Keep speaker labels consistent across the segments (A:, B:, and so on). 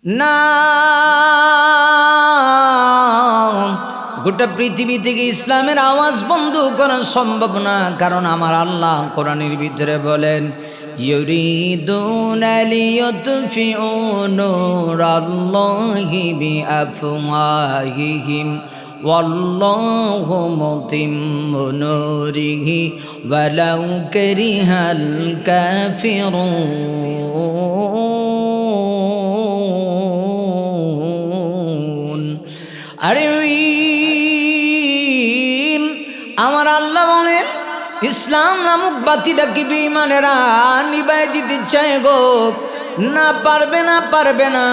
A: না, গোটা পৃথিবী থেকে ইসলামের আওয়াজ বন্ধ করা সম্ভব না। কারণ আমার আল্লাহ কোরআনের ভিতরে বলেন, ইউরিদুনা লিইউতফিউ নূরাল্লাহি বিআফওয়াহিহিম ওয়াল্লাহু মুতিম্মু নূরিহি ওয়ালাউ কারিহাল কাফিরুন। আরে আমার আল্লাহ বলেন, ইসলাম নামক বাতিটাকে বেঈমানেরা নিভাই দিতে চায় গো। না, পারবে না, পারবে না।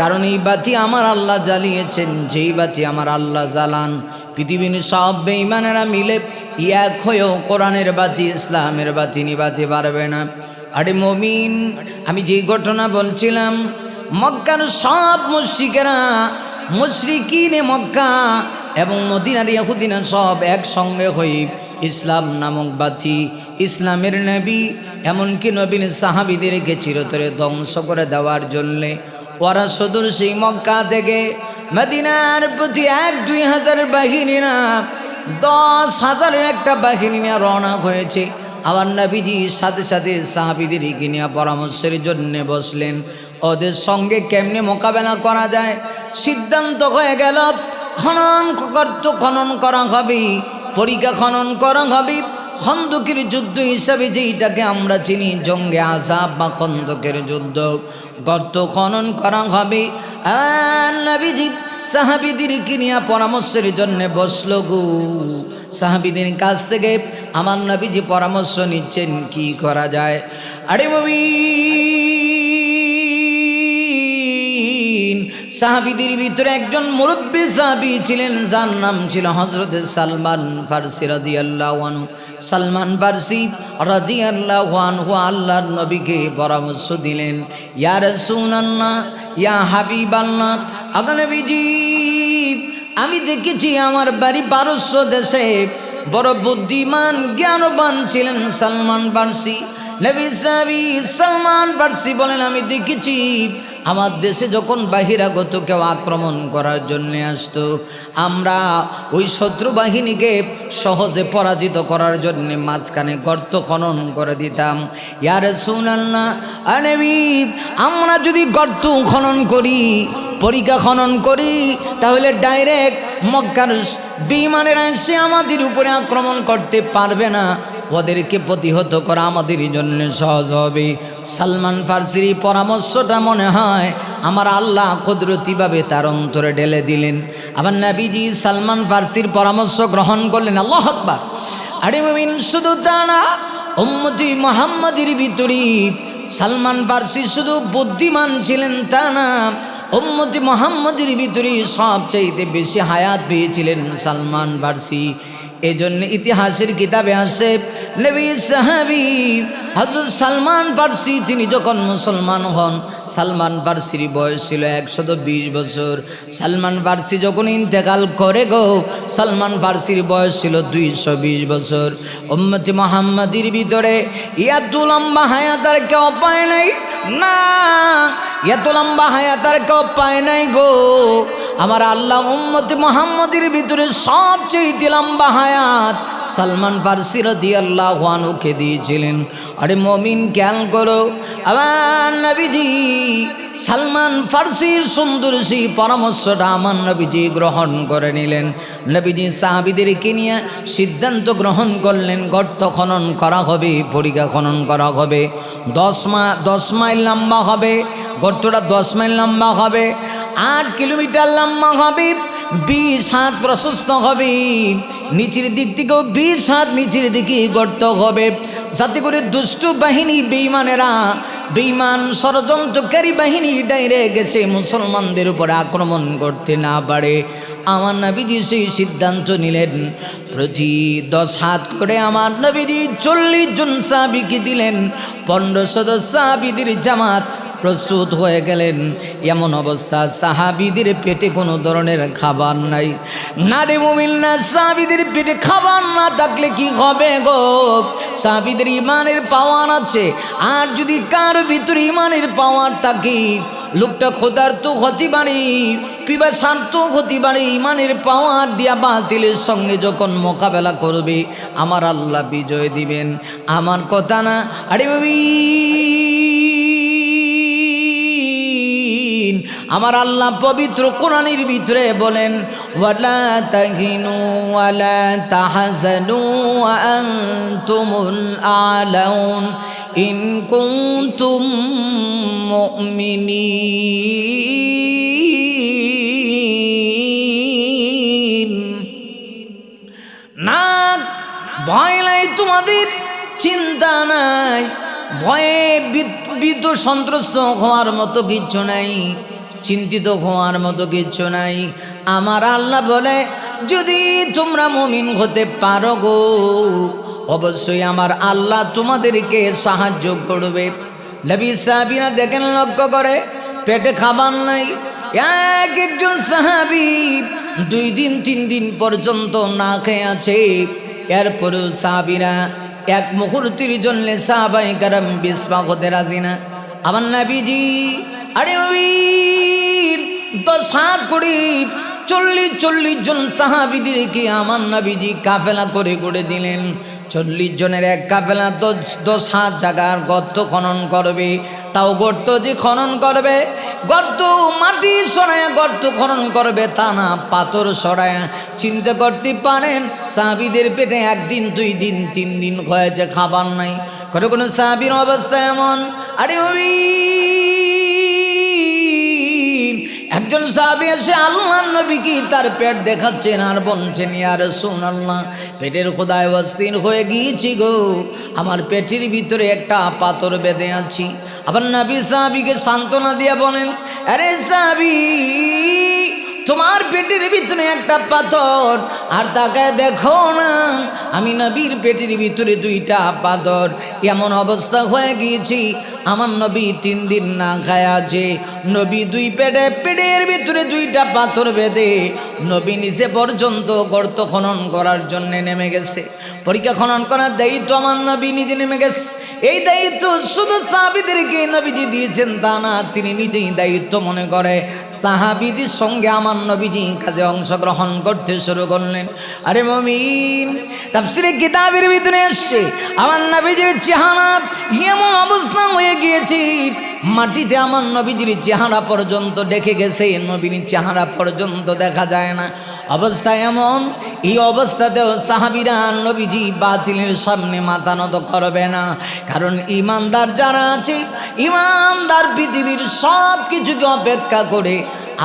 A: কারণ এই বাতি আমার আল্লাহ জ্বালিয়েছেন। যেই বাতি আমার আল্লাহ জ্বালান, পৃথিবীর সব বেঈমানেরা মিলে এক হয়েও কোরআনের বাতি, ইসলামের বাতি নিভাতে পারবে না। আরে মুমিন, আমি যেই ঘটনা বলছিলাম, মক্কার সব মুশরিকিনে মক্কা এবং মদিনার ইহুদিনা সব একসঙ্গে হয়ে ইসলাম নামক বাতি, ইসলামের নবী এমনকি নবীর সাহাবীদেরকে চিরতরে ধ্বংস করে দেওয়ার জন্যে ওরা সুদূর সেই মক্কা থেকে মদিনার প্রতি 1-2 হাজার বাহিনী না, 10,000-এর একটা বাহিনী নিয়ে রওনা হয়েছে। আবার নবীজি সাথে সাথে সাহাবীদেরকে নিয়ে পরামর্শের জন্য বসলেন, ওদের সঙ্গে কেমনে মোকাবেলা করা যায়। সিদ্ধান্ত হয়ে গেল, খনন করা হবে, পরিখা খনন করা হবে। খন্দকের যুদ্ধ হিসাবে যেইটাকে আমরা চিনি, জঙ্গে আযাব বা খন্দকের যুদ্ধ, গর্ত খনন করা হবে। আর নবীজি সাহাবীদেরকে নিয়ে পরামর্শের জন্য বসল গো। সাহাবীদের কাছ থেকে আমার নবীজি পরামর্শ নিচ্ছেন কি করা যায়। আরে মুমিন, সাহাবীদের ভিতরে একজন মুরব্বী সাহাবী ছিলেন, যার নাম ছিল হযরত সালমান ফারসি রাদিয়াল্লাহু আনহু। সালমান ফারসি রাদিয়াল্লাহু আনহু আল্লাহর নবীকে পরামর্শ দিলেন, ইয়া রাসূলুল্লাহ, ইয়া হাবিবাল্লাহ, আগো নবীজি, আমি দেখেছি আমার বাড়ি পারস্য দেশে বড় বুদ্ধিমান জ্ঞানবান ছিলেন সালমান ফারসি। নবী সাহাবী সালমান ফারসি বলেন, আমি দেখেছি আমার দেশে যখন বাহিরাগত কেউ আক্রমণ করার জন্য আসতো, আমরা ওই শত্রু বাহিনীকে সহজে পরাজিত করার জন্য মাঝখানে গর্ত খনন করে দিতাম। ইয়া রাসূলুল্লাহ, নবী, আমরা যদি গর্ত খনন করি, পরিখা খনন করি, তাহলে ডাইরেক্ট মক্কার বেঈমানেরা এসে আমাদের উপরে আক্রমণ করতে পারবে না। ওদেরকে প্রতিহত করা আমাদের জন্য সহজ হবে। সালমান ফারসির পরামর্শটা মনে হয় আমার আল্লাহ কুদরতিভাবে তার অন্তরে ঢেলে দিলেন। আবার নবীজি সালমান ফারসির পরামর্শ গ্রহণ করলেন। আল্লাহু আকবার। আরে মুমিন, শুধু তা না, উম্মতি মুহাম্মাদের ভিতরে সালমান ফারসি শুধু বুদ্ধিমান ছিলেন তা না, উম্মতি মুহাম্মাদের ভিতরে সবচাইতে বেশি হায়াত পেয়েছিলেন সালমান ফারসি। এজন্য ইতিহাসের কিতাবে আসে, নবী সাহাবী হযরত সালমান ফারসি তিনি যখন মুসলমান হন, সালমান ফারসির বয়স ছিল 120 বছর। সালমান ফারসি যখন ইন্তেকাল করে গো, সালমান ফারসির বয়স ছিল 220 বছর। উম্মতে মুহাম্মাদির ভিতরে এত লম্বা হায়াত আর কেউ পায় নাই, না, এত লম্বা হায়াত আর কেউ পায় নাই গো। আমার আল্লাহ উম্মতে মুহাম্মাদের ভিতরে সবচেয়ে লম্বা হায়াত সালমান ফারসি রাদিয়াল্লাহু আনহুকে দিয়েছিলেন। আরে মুমিন, খেয়াল করো, আমার নবীজি সালমান ফারসির সুন্দর সেই পরামর্শটা আমার নবীজি গ্রহণ করে নিলেন। নবীজি সাহাবীদেরকে নিয়ে সিদ্ধান্ত গ্রহণ করলেন, গর্ত খনন করা হবে, পরিখা খনন করা হবে। 10 মাইল লম্বা হবে গর্তটা, 10 মাইল লম্বা হবে, 8 কিলোমিটার লম্বা হবে, 20 হাত প্রশস্ত হবে, নিচের দিক থেকেও 20 হাত নিচের দিকে গর্ত হবে, যাতে করে দুষ্ট বাহিনী বেঈমানেরা, বেঈমান ষড়যন্ত্রকারী বাহিনী ডাইরে গেছে মুসলমানদের উপরে আক্রমণ করতে না পারে। আমার নবীজি সেই সিদ্ধান্ত নিলেন, প্রতি 10 হাত করে আমার নবীজি 40 জন সাহাবীকে দিলেন। 1500 সাহাবীদের জামাত প্রস্তুত হয়ে গেলেন। এমন অবস্থা, সাহাবীদের পেটে কোনো ধরনের খাবার নাই। না রে মুমিন, না, সাহাবীদের পেটে খাবার না থাকলে কি হবে গো? সাহাবীদের ইমানের পাওয়ার আছে, আর যদি কার ভিতরে ইমানের পাওয়ার থাকে, লোকটা ক্ষুধার্ত হতে পারে, পিপাসার্ত হতে পারে, ইমানের পাওয়ার দিয়া বাতিলের সঙ্গে যখন মোকাবেলা করবে আমার আল্লাহ বিজয় দিবেন। আমার কথা না, আরে আমার আল্লাহ পবিত্র কোরআনের ভিতরে বলেন, ওয়ালা তাহিনু ওয়ালা তাহজানু ওয়া আনতুমুল আলাউন ইন কুনতুম মুমিনিন। না, ভয় নাই তোমাদের, চিন্তা নাই, ভয়ে ভীত সন্ত্রস্ত হওয়ার মতো কিচ্ছু নাই, চিন্তিত হওয়ার মতো কিচ্ছু নাই। আমার আল্লাহ বলে, যদি তোমরা মুমিন হতে পারো গো, অবশ্যই আমার আল্লাহ তোমাদেরকে সাহায্য করবে। নবী সাহাবীরা দেখেন, লক্ষ্য করে, পেটে খাবার নাই, একজন সাহাবী 2 দিন 3 দিন পর্যন্ত না খেয়ে আছে। এরপরেও সাহাবীরা এক মুহূর্তের জন্য সাহাবায়ে কেরাম বিসমাক হতে রাজি না। আমার নবীজি, আরে তো 7 করে 40 জন সাহাবীদেরকে আমার নবীজি কাফেলা করে করে দিলেন। 40 জনের এক কাফেলা 10 জায়গার গর্ত খনন করবে। তাও গর্ত যে খনন করবে, গর্ত মাটি সরায়া গর্ত খনন করবে তা না, পাথর সরায়া। চিন্তা করতে পারেন, সাহাবীদের পেটে 1 দিন 2 দিন 3 দিন হয়েছে, খাবার নাই। কোনো সাহাবীর অবস্থা এমন, আরে একজন সাহাবী এসে আল্লাহর নবী কি তার পেট দেখাচ্ছেন আর বলছেন, ইয়া রাসূলুল্লাহ, পেটের ক্ষুধায় অস্থির হয়ে গিয়েছি গো, আমার পেটের ভিতরে একটা পাথর বেঁধে আছি। আবার নবী সাহাবীকে সান্ত্বনা দিয়ে বলেন, আরে সাহাবী, তোমার পেটের ভিতরে একটা পাথর, আর তাকায় দেখো না, আমি নবীর পেটের ভিতরে 2টা পাথর। এমন অবস্থা হয়ে গিয়েছি, আমার নবী 3 দিন না খায় আছে। নবী পেটের ভিতরে 2টা পাথর বেঁধে নবী নিচে পর্যন্ত গর্ত খনন করার জন্য নেমে গেছে। পরীক্ষা খনন করার দায়িত্ব আমার নবী নিজে নেমে গেছে। এই দায়িত্ব শুধু সাহাবীদেরকে নবীজি দিয়েছেন তা না, তিনি নিজেই দায়িত্ব মনে করে সাহাবীদের সঙ্গে আমার নবীজি কাজে অংশগ্রহণ করতে শুরু করলেন। আরে মুমিন, তাফসীরে কিতাবের ভিতরে আসছে, আমার নবীজির চেহারা এমন অবস্থা হয়ে গিয়েছে, মাটিতে আমার নবীজির চেহারা পর্যন্ত দেখে গেছে, নবীর চেহারা পর্যন্ত দেখা যায় না। অবস্থা এমন, এই অবস্থাতেও সাহাবীরা নবীজি বাতিলের সামনে মাথা নত করবে না। কারণ ইমানদার যারা আছে, ইমানদার পৃথিবীর সব কিছুকে অপেক্ষা করে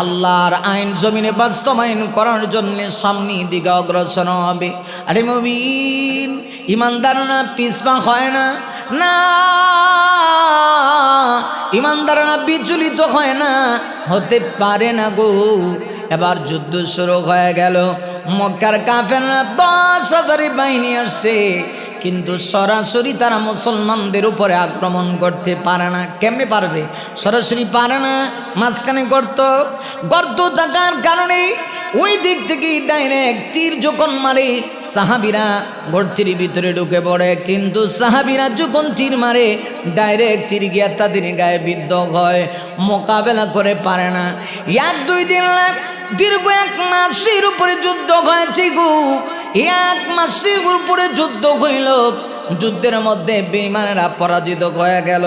A: আল্লাহর আইন জমিনে বাস্তবায়ন করার জন্য সামনের দিকে অগ্রসর হবে। আরে মুমিন, ইমানদার না পিছপা হয় না, না ইমানদার না বিচলিত হয় না, হতে পারে না গো। এবার যুদ্ধ শুরু হয়ে গেল। মক্কার কাফেররা 10,000 বাহিনী আসছে, কিন্তু সরাসরি তারা মুসলমানদের উপরে আক্রমণ করতে পারে না। কেমনে পারবে? সরাসরি পারে না, মাঝখানে গর্ত থাকার কারণে ওই দিক থেকে ডাইরেক্ট তীর যখন মারে, সাহাবীরা গর্তের ভিতরে ঢুকে পড়ে। কিন্তু সাহাবীরা যখন তীর মারে, ডাইরেক্ট তীর গিয়া তাদের গায়ে বিদ্ধ হয়, মোকাবেলা করে পারে না। 1-2 দিন দীর্ঘ 1 মাসের উপরে যুদ্ধ হয়েছে গো। 1 মাসের উপরে যুদ্ধ হইল। যুদ্ধের মধ্যে বেঈমানেরা পরাজিত হয়ে গেল।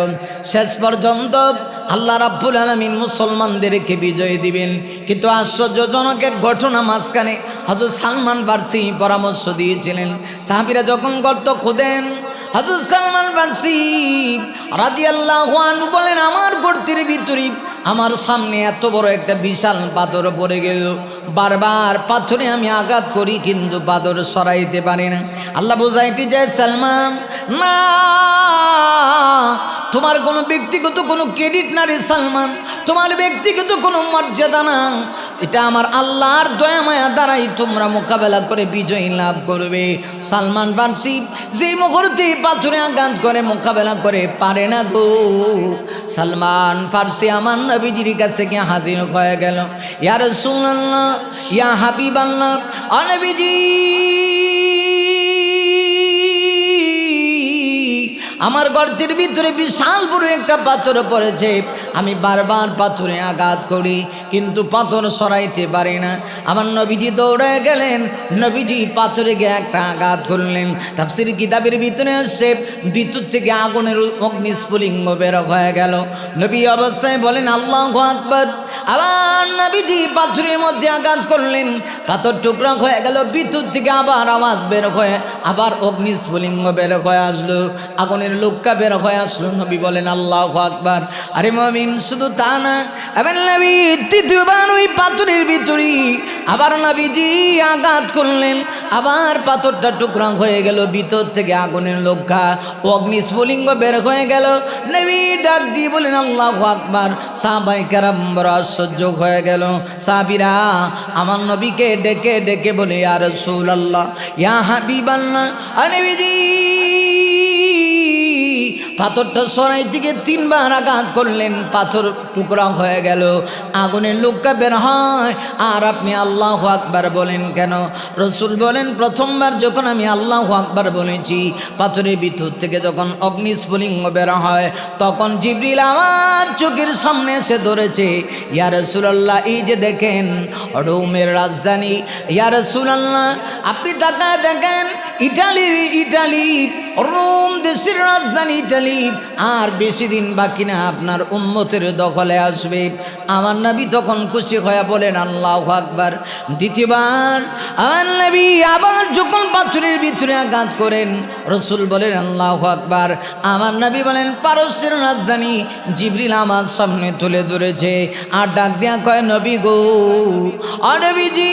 A: শেষ পর্যন্ত আল্লাহ রাব্বুল আলামিন মুসলমানদেরকে বিজয় দিবেন। কিন্তু আশ্চর্যজনক এক ঘটনা মাঝখানে হযরত সালমান ফারসি পরামর্শ দিয়েছিলেন। সাহাবীরা যখন গর্ত খোঁদেন, হযরত সালমান ফারসি রাদিয়াল্লাহু আনহু বলেন, আমার গর্তের ভিতরে আমার সামনে এত বড় একটা বিশাল পাথর পড়ে গেল। বারবার পাথরে আমি আঘাত করি, কিন্তু পাথর সরাইতে পারি না। আল্লাহ বুঝাইতে যায়, সালমান, না, তোমার কোনো ব্যক্তিগত কোনো ক্রেডিট না রে সালমান, তোমার ব্যক্তিগত কোনো মর্যাদা না। এটা আমার আল্লাহর দয়া মায়া দ্বারাই তোমরা মোকাবেলা করে বিজয়ী লাভ করবে। সালমান ফারসি যেই মুহূর্তে পাথরে আঘাত করে মোকাবেলা করে পারে না গো। সালমান ফারসি আমার নবীজির কাছে গিয়ে হাজির হয়ে গেল। ইয়া রাসূলুল্লাহ, ইয়া হাবিবাল্লাহ, ও নবীজি, আমার গর্তের ভিতরে বিশাল বড় একটা পাথর পড়েছে, আমি বারবার পাথরে আঘাত করি কিন্তু পাথর সরাইতে পারি না। আমার নবীজি দৌড়ে গেলেন, নবীজি পাথরে গিয়ে একটা আঘাত করলেন। তাফসীর কিতাবের ভিতরে আসছে ভিতর থেকে আগুনের অগ্নিস্ফুলিঙ্গ বের হয়ে গেল। নবী অবস্থায় বলেন আল্লাহু আকবার। আবার নবীজি পাথরের মধ্যে আঘাত করলেন, পাথর টুকরা হয়ে গেল। ভিতর থেকে আবার আওয়াজ বের হয়ে আবার অগ্নিস্ফুলিঙ্গ বের হয়ে আসলো, আগুনের লুক্কা বের হয়ে আসলো। নবী বলেন আল্লাহু আকবার। আরে মুমিন, শুধু তা না, এবার নবী তৃতীয়বার ওই পাথরের ভিতরে আবার নবীজি আঘাত করলেন, আবার পাথরটা টুকরা হয়ে গেল। ভিতর থেকে আগুনের লুক্কা অগ্নিস্ফুলিঙ্গ বের হয়ে গেল। নবী ডাক দিয়ে বলেন আল্লাহু আকবার। সাহাবায়ে কেরাম বড় আশ্চর্য হয়ে গেল। সাহাবীরা আমার নবীকে ডেকে ডেকে বলে ইয়া রাসূলুল্লাহ, ইয়া হাবিবাল্লাহ, নবীজি পাথরটা সরাই থেকে 3 বার আঘাত করলেন, পাথর টুকরা হয়ে গেল, আগুনের লুক্কা বের হয়, আর আপনি আল্লাহু আকবার বলেন কেন? রসুল বলেন প্রথমবার যখন আমি আল্লাহু আকবার বলেছি, পাথরের ভিতর থেকে যখন অগ্নিস্ফুলিঙ্গ বের হয়, তখন জিবরিল আমার চোখের সামনে এসে ধরেছে। ইয়া রাসূলুল্লাহ, এই যে দেখেন রোমের রাজধানী, ইয়া রাসূলুল্লাহ আপনি তাকায় দেখেন ইটালি রোম দেশের রাজধানী ইটালি, আর বেশি দিন বাকি না আপনার উম্মতের দখলে আসবে। আমার নবী তখন খুশি হয়ে বলেন আল্লাহু আকবার। দ্বিতীয়বার আমার নবী আবার যখন পাথরের ভিতরে আঘাত করেন, রসুল বলেন আল্লাহু আকবার। আমার নবী বলেন পারস্যের রাজধানী জিবরিল আমার সামনে তুলে ধরেছে, আর ডাক দিয়া কয় নবী গো, নবীজি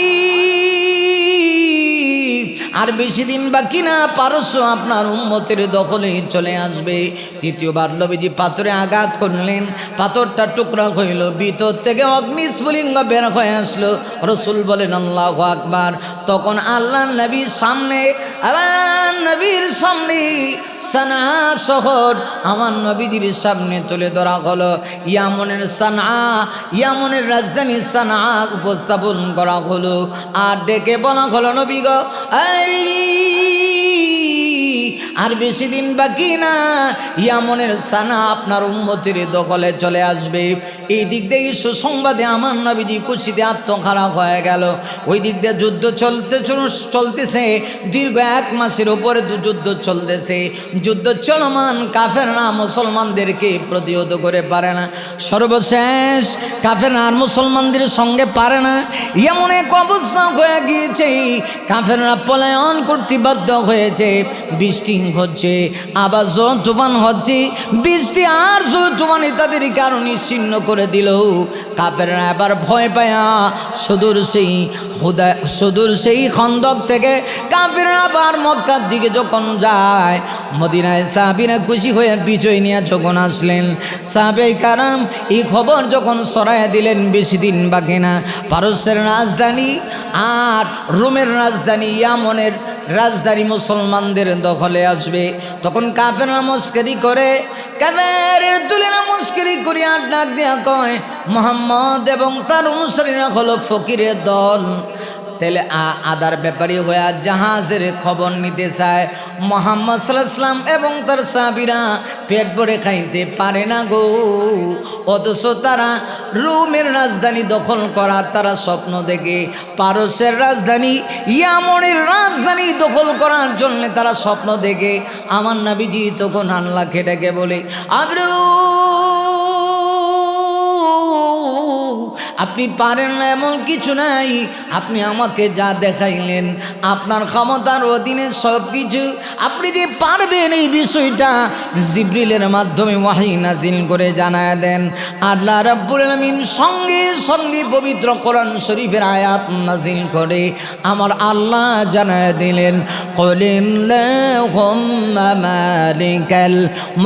A: আর বেশি দিন বাকি না, পারস্য আপনার উম্মতের দখলে চলে আসবে। তৃতীয়বার নবীজি পাথরে আঘাত করলেন, পাথরটা টুকরা হইল, ভিতর থেকে অগ্নিস্ফুলিঙ্গ বের হয়ে আসলো। রসুল বলেন আল্লাহু আকবার। তখন আল্লাহ নবীর সামনে, আমার নবীর সামনে সানা শহর আমার নবীজির সামনে তুলে ধরা হলো। ইয়ামনের সানা, ইয়ামনের রাজধানী সানা উপস্থাপন করা হলো, আর ডেকে বলা হলো নবী গো, আর বেশি দিন বাকি না, ইয়ামনের সানা আপনার উম্মতের দখলে চলে আসবে। এই দিক দিয়ে সুসংবাদে আমার নবীজি খুশিতে আত্মখারাপ হয়ে গেল। ওই দিক দিয়ে যুদ্ধ চলতেছে, দীর্ঘ 1 মাসের উপরে যুদ্ধ চলতেছে, যুদ্ধ চলমান। কাফেররা মুসলমানদেরকে প্রতিহত করে পারে না, সর্বশেষ কাফেররা আর মুসলমানদের সঙ্গে পারে না। এমন এক অবস্থা হয়ে গিয়েছে, কাফেররা পলায়ন করতে বাধ্য হয়েছে। বৃষ্টি হচ্ছে, আবার জোর তুফান হচ্ছে, বৃষ্টি আর জোর তুফানে তাদের কারণ নিশ্চিহ্ন করে দিল। কাফেররা এবার ভয় পায়া সুদূর সেই খন্দক থেকে কাফেররা আবার মক্কার দিকে যখন যায়, মদিনায় সাহাবীরা খুশি হয়ে বিজয় নিয়ে যখন আসলেন, সাহাবায়ে কেরাম এই খবর যখন ছড়াইয়া দিলেন, বেশি দিন বাকি না, পারস্যের রাজধানী আর রোমের রাজধানী ইয়ামনের রাজধানী মুসলমানদের দখলে আসবে। তখন কাফেররা মস্করি করে, কাফেরের তুলনা মস্করি করে আর ডাক দেয়া কয় মুহাম্মদ এবং তার অনুসারীরা হলো ফকিরের দল। তাহলে আদার ব্যাপারী হয়ে জাহাজের খবর নিতে চায়। মুহাম্মদ সাল্লাল্লাহু আলাইহি ওয়াসাল্লাম এবং তার সাহাবীরা পেট ভরে খাইতে পারে না গো, অথচ তারা রোমের রাজধানী দখল করার তারা স্বপ্ন দেখে, পারস্যের রাজধানী ইয়ামনের রাজধানী দখল করার জন্য তারা স্বপ্ন দেখে। আমার নবীজি তখন আল্লাহকে ডেকে বলে, আপনি পারেন না এমন কিছু নাই, আপনি আমাকে যা দেখাইলেন আপনার ক্ষমতার অধীনে সব কিছু, আপনি যে পারবেন এই বিষয়টা জিবরিলের মাধ্যমে ওয়াহী নাজিল করে জানায় দেন। আল্লাহ রাব্বুল আলামিন সঙ্গে সঙ্গে পবিত্র কোরআন শরীফের আয়াত নাজিল করে আমার আল্লাহ জানায় দিলেন, কুলিল্লাহুম্মা মালিকাল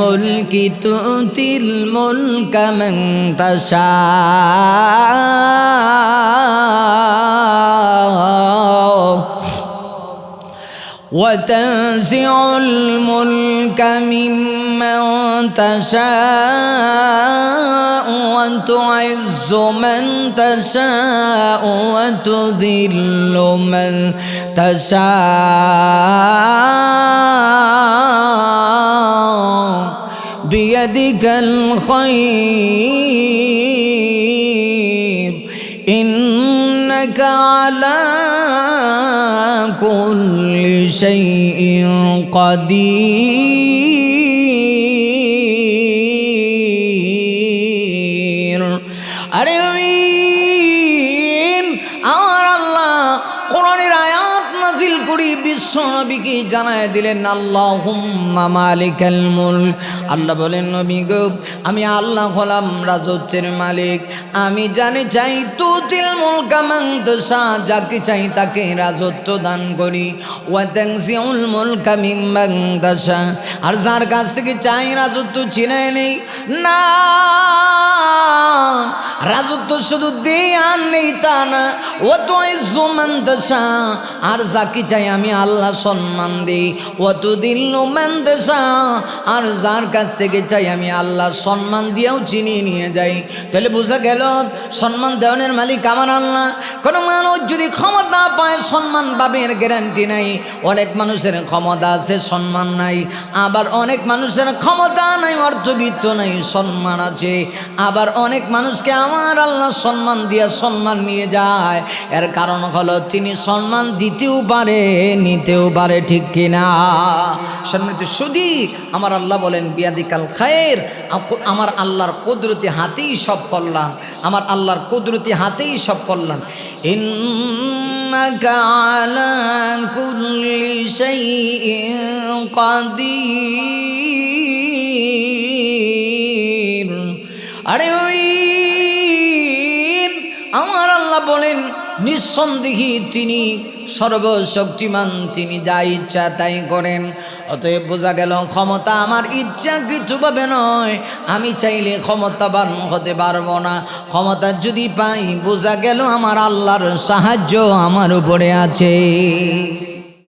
A: মুলকি তুতিল মুলকা মান তাশা وتنزع الملك ممن تشاء وتعز من تشاء وتذل من تشاء বিয়াদিকাল খায়র ইন্নাকা আলা কুল্লি শাইইন কাদির। আরে আমার আল্লাহ কোরআনের আয়াত নাজিল করি বিশ্ব নবীকে জানায় দিলেন, আল্লাহুম্মা মালিকাল মুলক। আল্লাহ বলেন, নবী গো, আমি আল্লাহ হলাম রাজত্বের মালিক। আমি জানি চাই তুতিল মুলকা মান তাশা, যাকে চাই তাকে রাজত্ব দান করি। ওয়া তানজিউল মুলকা মিম্মান তাশা, আর যার কাছ থেকে চাই রাজত্ব ছিনাই নেই। না, রাজত্ব শুধু দেই আর নেই তা না, ও তো মান তাশা, আর যাকে চাই আমি আল্লাহ সম্মান দিই। ও তো দিল্লু মান তাশা, আর যার কাছ থেকে চাই আমি আল্লাহ সম্মান দিয়েও চিনিয়ে নিয়ে যাই। তাহলে বোঝা গেল সম্মান দেওয়ানের মালিক আমার আল্লাহ। কোনো মানুষ যদি ক্ষমতা পায় সম্মান পাবে এর গ্যারান্টি নাই। অনেক মানুষের ক্ষমতা আছে, সম্মান নাই। আবার অনেক মানুষের ক্ষমতা নাই, অর্থবিত্ত নাই, সম্মান আছে। আবার অনেক মানুষকে আমার আল্লাহ সম্মান দিয়ে সম্মান নিয়ে যায়। এর কারণ হলো তিনি সম্মান দিতেও পারে, নিতেও পারে, ঠিক কিনা? সম্মানিত সুধী, আমার আল্লাহ বলেন বিয়াদিকাল খায়ের, আমার আল্লাহর কুদরতি হাতেই সব কল্যাণ, আমার আল্লাহর কুদরতি হাতেই সব কল্যাণ। ইন্নাকা আলা কুল্লি শাইইন কাদির। আরে আমার আল্লাহ বলেন নিঃসন্দেহে তিনি সর্বশক্তিমান, তিনি যা ইচ্ছা তাই করেন। অতএব বোঝা গেল ক্ষমতা আমার ইচ্ছাকৃতভাবে নয়, আমি চাইলে ক্ষমতাবান হতে পারবো না। ক্ষমতা যদি পাই বোঝা গেল আমার আল্লাহর সাহায্য আমার উপরে আছে।